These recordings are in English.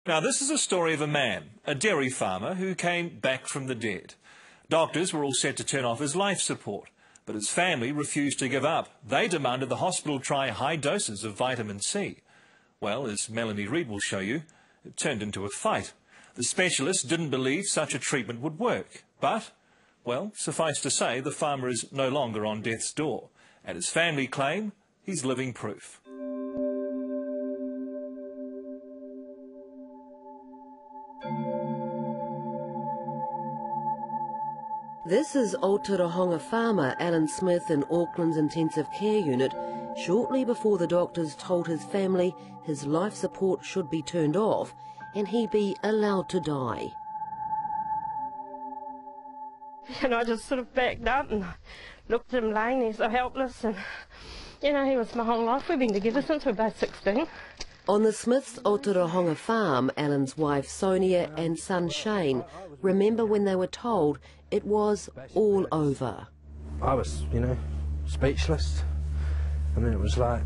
Now, this is a story of a man, a dairy farmer, who came back from the dead. Doctors were all set to turn off his life support, but his family refused to give up. They demanded the hospital try high doses of vitamin C. Well, as Melanie Reid will show you, it turned into a fight. The specialists didn't believe such a treatment would work, but, well, suffice to say, the farmer is no longer on death's door, and his family claim he's living proof. This is Aotearoa farmer Alan Smith in Auckland's intensive care unit shortly before the doctors told his family his life support should be turned off and he be allowed to die. And I just sort of backed up and I looked at him laying there so helpless, and you know, he was my whole life. We've been together since we were both 16. On the Smiths' Aotearoa farm, Alan's wife Sonia and son Shane remember when they were told it was all over. I was, speechless. I mean, it was like,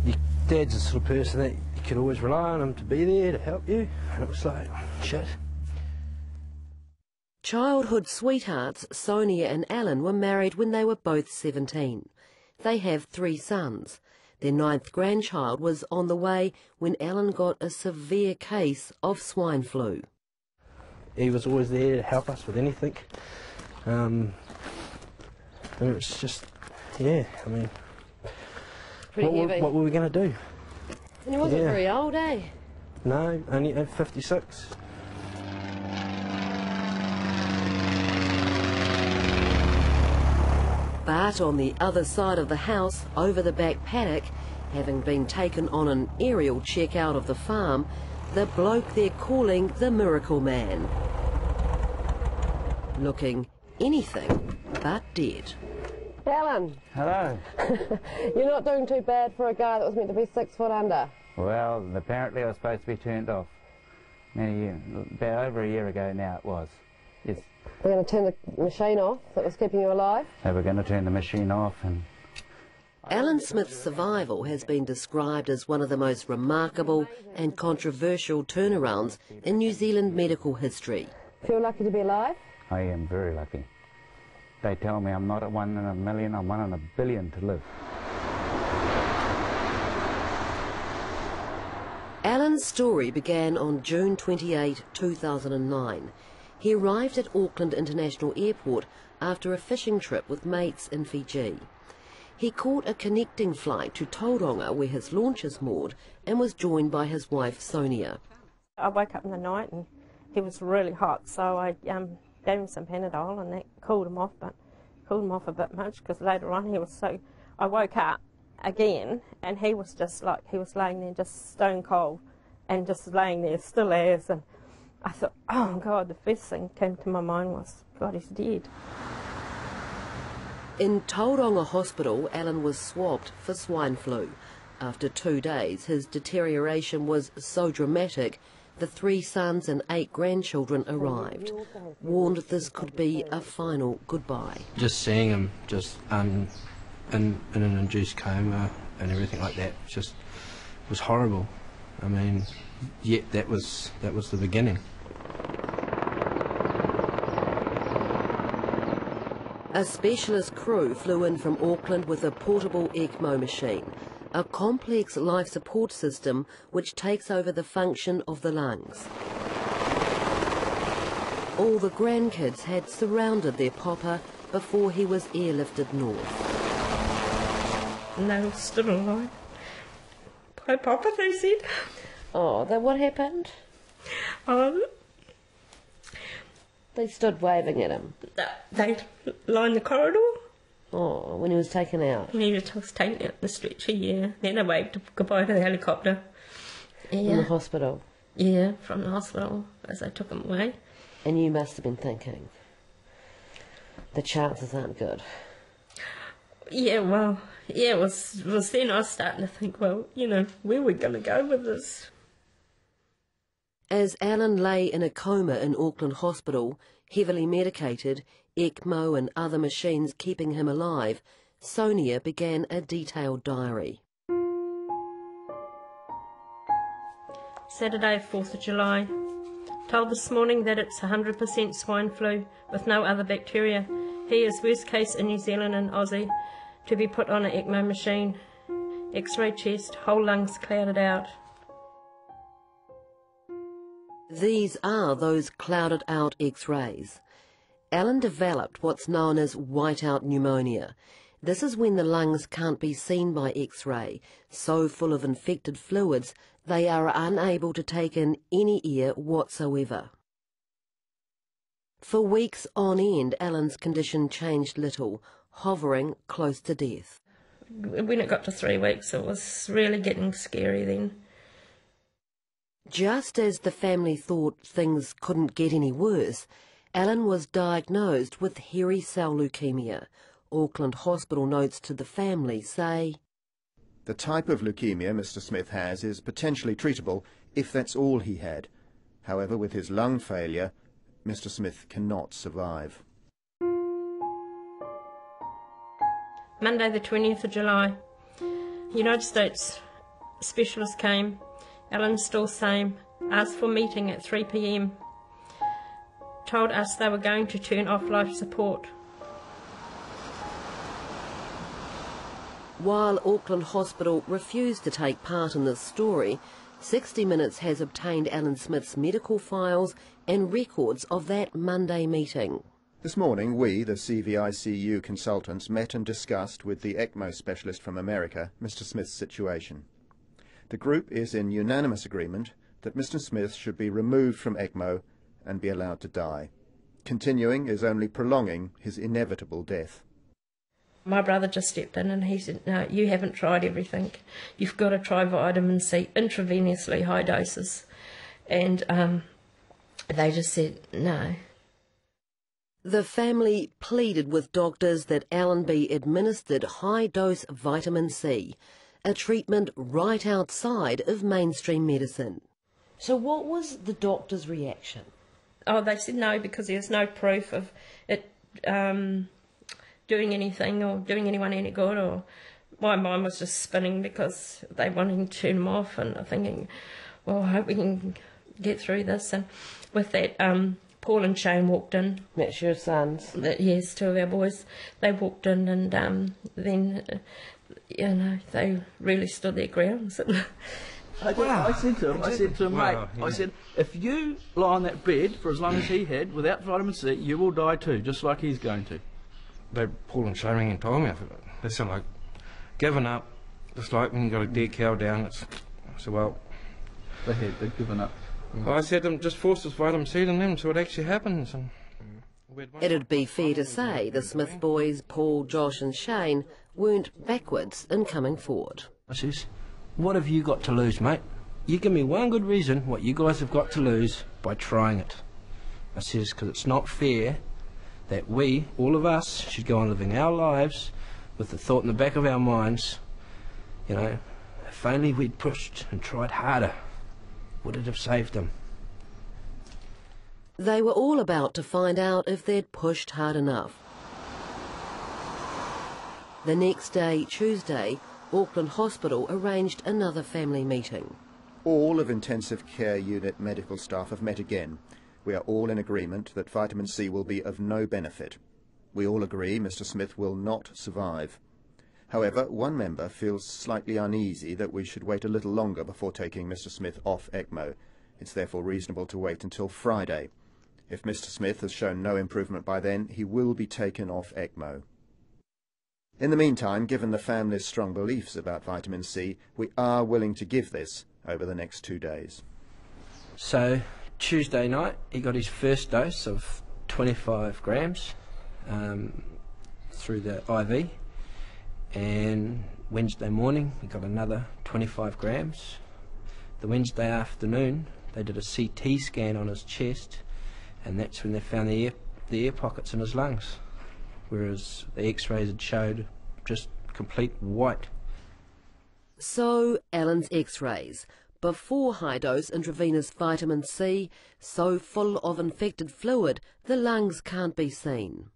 your dad's the sort of person that you could always rely on him to be there to help you, and it was like, shit. Childhood sweethearts Sonia and Alan were married when they were both 17. They have 3 sons. Their 9th grandchild was on the way when Alan got a severe case of swine flu. He was always there to help us with anything. And it was just, yeah, I mean, what were we going to do? And he wasn't very old, eh? No, only 56. But on the other side of the house, over the back paddock, having been taken on an aerial check out of the farm, the bloke they're calling the Miracle Man. Looking anything but dead. Alan. Hello. You're not doing too bad for a guy that was meant to be 6 foot under. Well, apparently I was supposed to be turned off about over a year ago now it was. Yes. We're going to turn the machine off that was keeping you alive? So we're going to turn the machine off. And Alan Smith's survival has been described as one of the most remarkable and controversial turnarounds in New Zealand medical history. Feel lucky to be alive? I am very lucky. They tell me I'm not a 1 in a million, I'm 1 in a billion to live. Alan's story began on June 28, 2009. He arrived at Auckland International Airport after a fishing trip with mates in Fiji. He caught a connecting flight to Tauranga, where his launch is moored, and was joined by his wife Sonia. I woke up in the night and he was really hot, so I gave him some Panadol and that cooled him off, but cooled him off a bit much because later on he was so... I woke up again and he was just like, he was laying there just stone cold and just laying there still as, and I thought, oh God, the first thing came to my mind was, God, he's dead. In Tauranga Hospital, Alan was swabbed for swine flu. After 2 days, his deterioration was so dramatic, the 3 sons and 8 grandchildren arrived, warned this could be a final goodbye. Just seeing him just in an induced coma and everything like that just was horrible. I mean, yet that was the beginning. A specialist crew flew in from Auckland with a portable ECMO machine, a complex life support system which takes over the function of the lungs. All the grandkids had surrounded their papa before he was airlifted north. And they were still alive. Hi, Papa, they said. Oh, then what happened? They stood waving at him. They lined the corridor. Oh, when he was taken out? When he was taken out the stretcher, yeah. Then they waved goodbye to the helicopter. Yeah. In the hospital? Yeah, from the hospital as they took him away. And you must have been thinking, the chances aren't good. Yeah, well, yeah, it was then I was starting to think, well, where are we going to go with this? As Alan lay in a coma in Auckland Hospital, heavily medicated, ECMO and other machines keeping him alive, Sonia began a detailed diary. Saturday, 4th of July. Told this morning that it's 100% swine flu with no other bacteria. He is worst case in New Zealand and Aussie to be put on an ECMO machine. X-ray chest, whole lungs clouded out. These are those clouded out X-rays. Alan developed what's known as whiteout pneumonia. This is when the lungs can't be seen by X-ray, so full of infected fluids they are unable to take in any air whatsoever. For weeks on end, Alan's condition changed little, hovering close to death. When it got to 3 weeks, it was really getting scary then. Just as the family thought things couldn't get any worse, Alan was diagnosed with hairy cell leukemia. Auckland Hospital notes to the family say, "The type of leukemia Mr. Smith has is potentially treatable if that's all he had. However, with his lung failure, Mr. Smith cannot survive." Monday the 20th of July. United States specialist came. Alan's still same. Asked for meeting at 3 p.m. Told us they were going to turn off life support. While Auckland Hospital refused to take part in this story, 60 Minutes has obtained Alan Smith's medical files and records of that Monday meeting. This morning, we, the CVICU consultants, met and discussed with the ECMO specialist from America, Mr. Smith's situation. The group is in unanimous agreement that Mr. Smith should be removed from ECMO and be allowed to die. Continuing is only prolonging his inevitable death. My brother just stepped in and he said, "No, you haven't tried everything. You've got to try vitamin C, intravenously high doses." And they just said, no. The family pleaded with doctors that Alan be administered high-dose vitamin C, a treatment right outside of mainstream medicine. So what was the doctor's reaction? Oh, they said no because there's no proof of it doing anything or doing anyone any good. Or my mind was just spinning because they wanted to turn him off, and I'm thinking, well, I hope we can get through this. And with that, Paul and Shane walked in. That's your sons? Yes, 2 of our boys. They walked in, and then, they really stood their ground. I said to him, mate, I said, if you lie on that bed for as long as he had without vitamin C, you will die too, just like he's going to. Paul and Shane and told me, they sound like giving up, just like when you got a dead cow down. I said, well, They'd given up. I said to them, just force this vitamin C in them so it actually happens. And it'd be fair to say the Smith boys, Paul, Josh and Shane, weren't backwards in coming forward. I says, what have you got to lose, mate? You give me one good reason what you guys have got to lose by trying it. I says, because it's not fair that we, all of us, should go on living our lives with the thought in the back of our minds, if only we'd pushed and tried harder, would it have saved them? They were all about to find out if they'd pushed hard enough. The next day, Tuesday, Auckland Hospital arranged another family meeting. All of intensive care unit medical staff have met again. We are all in agreement that vitamin C will be of no benefit. We all agree Mr. Smith will not survive. However, one member feels slightly uneasy that we should wait a little longer before taking Mr. Smith off ECMO. It's therefore reasonable to wait until Friday. If Mr. Smith has shown no improvement by then, he will be taken off ECMO. In the meantime, given the family's strong beliefs about vitamin C, we are willing to give this over the next 2 days. So, Tuesday night, he got his first dose of 25 grams through the IV, and Wednesday morning he got another 25 grams. The Wednesday afternoon they did a CT scan on his chest, and that's when they found the air pockets in his lungs, whereas the x-rays had showed just complete white. So Alan's x-rays, before high-dose intravenous vitamin C, so full of infected fluid the lungs can't be seen.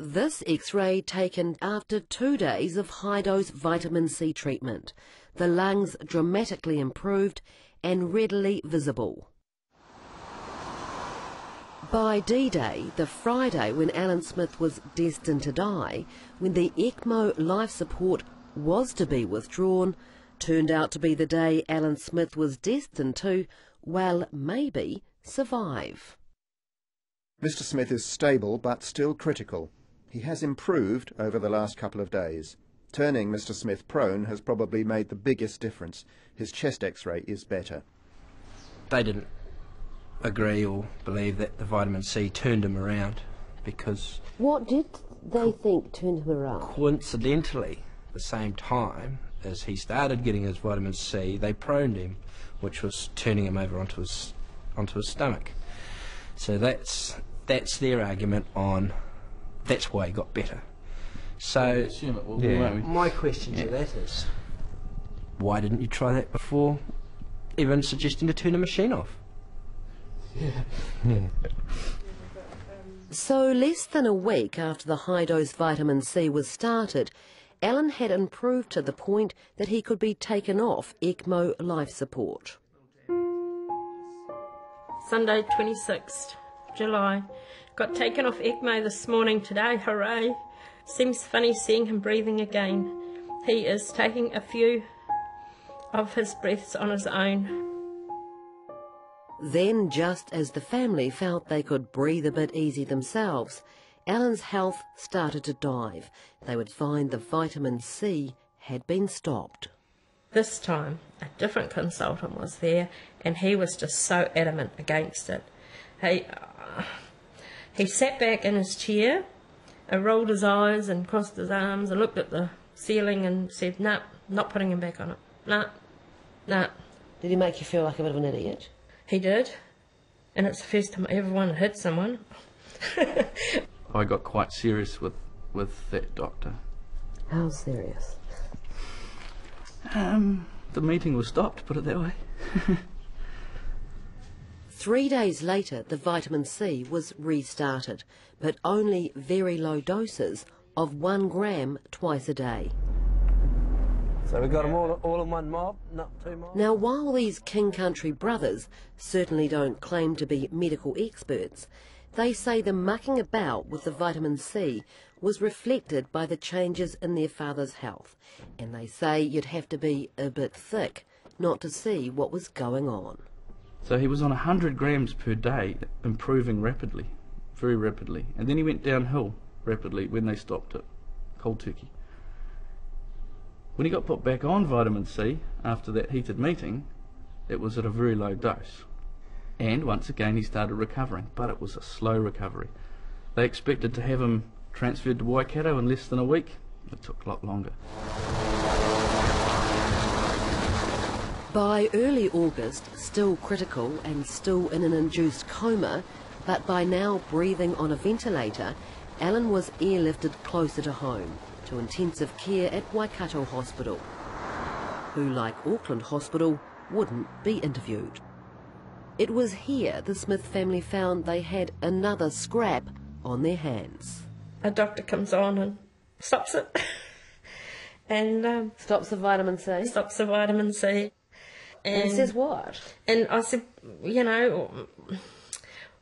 This x-ray taken after 2 days of high-dose vitamin C treatment. The lungs dramatically improved and readily visible. By D-Day, the Friday when Alan Smith was destined to die, when the ECMO life support was to be withdrawn, turned out to be the day Alan Smith was destined to, well, maybe, survive. Mr. Smith is stable but still critical. He has improved over the last couple of days. Turning Mr. Smith prone has probably made the biggest difference. His chest x-ray is better. They didn't agree or believe that the vitamin C turned him around, because What did they think turned him around? coincidentally, the same time as he started getting his vitamin C, they proned him, which was turning him over onto his stomach. So that's their argument on that's why he got better. So Assume it will be, won't we? my question to that is, why didn't you try that before even suggesting to turn the machine off? So less than a week after the high-dose vitamin C was started, Alan had improved to the point that he could be taken off ECMO life support. Sunday, 26th July. Got taken off ECMO this morning today, hooray. Seems funny seeing him breathing again. He is taking a few of his breaths on his own. Then, just as the family felt they could breathe a bit easy themselves, Alan's health started to dive. They would find the vitamin C had been stopped. This time, a different consultant was there, and he was just so adamant against it. He sat back in his chair, rolled his eyes and crossed his arms and looked at the ceiling and said, "No, not putting him back on it. No, no." Did he make you feel like a bit of an idiot? He did, and it's the first time I ever wanted to hit someone. I got quite serious with that doctor. How serious? The meeting was stopped, put it that way. 3 days later, the vitamin C was restarted, but only very low doses of 1 gram twice a day. So we got them all in one mob, not two mobs? Now, while these King Country brothers certainly don't claim to be medical experts, they say the mucking about with the vitamin C was reflected by the changes in their father's health, and they say you'd have to be a bit thick not to see what was going on. So he was on 100 grams per day, improving rapidly, very rapidly. And then he went downhill rapidly when they stopped it, cold turkey. When he got put back on vitamin C after that heated meeting, it was at a very low dose. And once again he started recovering, but it was a slow recovery. They expected to have him transferred to Waikato in less than a week. It took a lot longer. By early August, still critical and still in an induced coma, but by now breathing on a ventilator, Alan was airlifted closer to home, to intensive care at Waikato Hospital, who, like Auckland Hospital, wouldn't be interviewed. It was here the Smith family found they had another scrap on their hands. A doctor comes on and stops it. And Stops the vitamin C? stops the vitamin C. And says what? And I said, you know,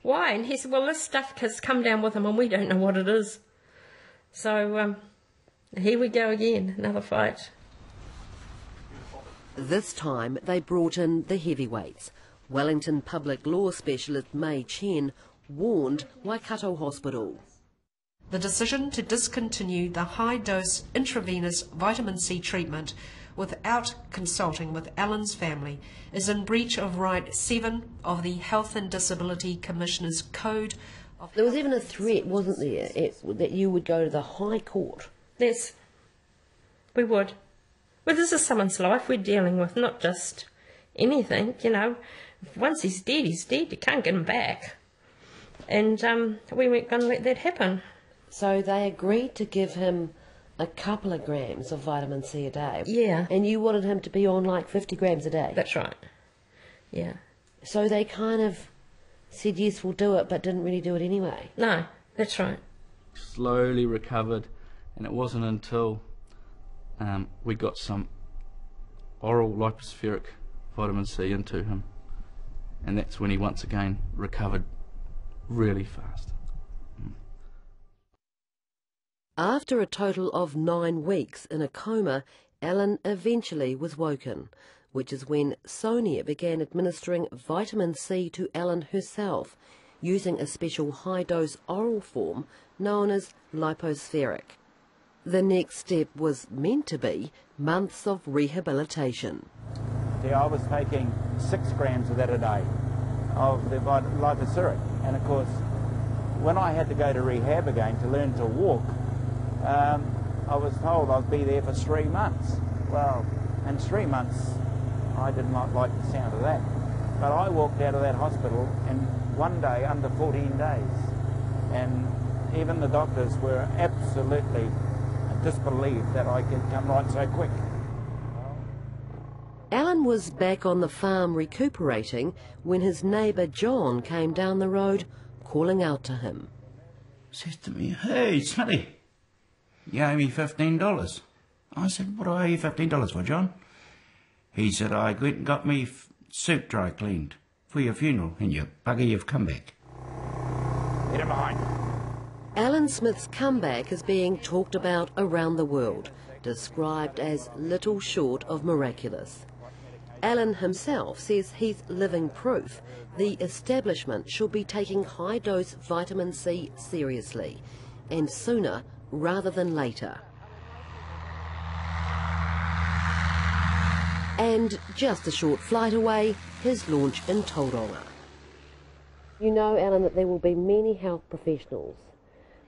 why? And he said, well, this stuff has come down with him and we don't know what it is. So here we go again, another fight. This time they brought in the heavyweights. Wellington public law specialist May Chen warned Waikato Hospital. The decision to discontinue the high-dose intravenous vitamin C treatment without consulting with Alan's family is in breach of Right 7 of the Health and Disability Commissioner's Code of... There was even a threat, wasn't there, that you would go to the High Court? Yes, we would. Well, this is someone's life we're dealing with, not just anything, you know. Once he's dead, he's dead. You can't get him back. And we weren't going to let that happen. So they agreed to give him a couple of grams of vitamin C a day. Yeah. And you wanted him to be on like 50 grams a day. That's right. Yeah. So they kind of said, yes, we'll do it, but didn't really do it anyway. No, that's right. Slowly recovered, and it wasn't until we got some oral lipospheric vitamin C into him, and that's when he once again recovered really fast. After a total of 9 weeks in a coma, Alan eventually was woken, which is when Sonia began administering vitamin C to Alan herself, using a special high-dose oral form known as Lipospheric. The next step was meant to be months of rehabilitation. Yeah, I was taking 6 grams of that a day, of the Lipospheric, and of course, when I had to go to rehab again to learn to walk, I was told I'd be there for 3 months. Well, in 3 months, I did not like the sound of that. But I walked out of that hospital in one day under 14 days. And even the doctors were absolutely disbelieved that I could come right so quick. Alan was back on the farm recuperating when his neighbour John came down the road calling out to him. Says to me, "Hey, Smitty, you owe me $15. I said, "What do I owe you $15 for, John?" He said, "I went and got me suit dry cleaned for your funeral, and you bugger, you've come back." Get him behind. Alan Smith's comeback is being talked about around the world, described as little short of miraculous. Alan himself says he's living proof the establishment should be taking high-dose vitamin C seriously, and sooner rather than later. And just a short flight away, his launch in Tauranga. You know, Alan, that there will be many health professionals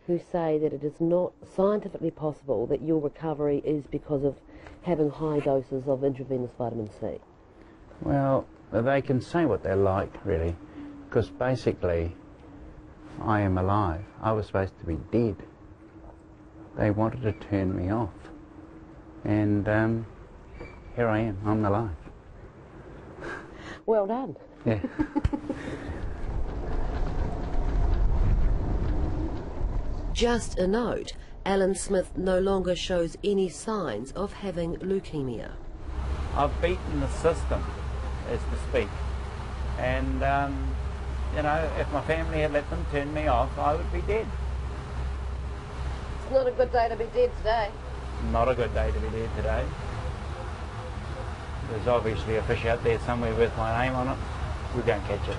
who say that it is not scientifically possible that your recovery is because of having high doses of intravenous vitamin C. Well, they can say what they like, really, because basically I am alive. I was supposed to be dead. They wanted to turn me off. And here I am, I'm alive. Well done. Yeah. Just a note, Alan Smith no longer shows any signs of having leukemia. I've beaten the system, as to speak. And, you know, if my family had let them turn me off, I would be dead. It's not a good day to be dead today. Not a good day to be dead today. There's obviously a fish out there somewhere with my name on it. We don't catch it.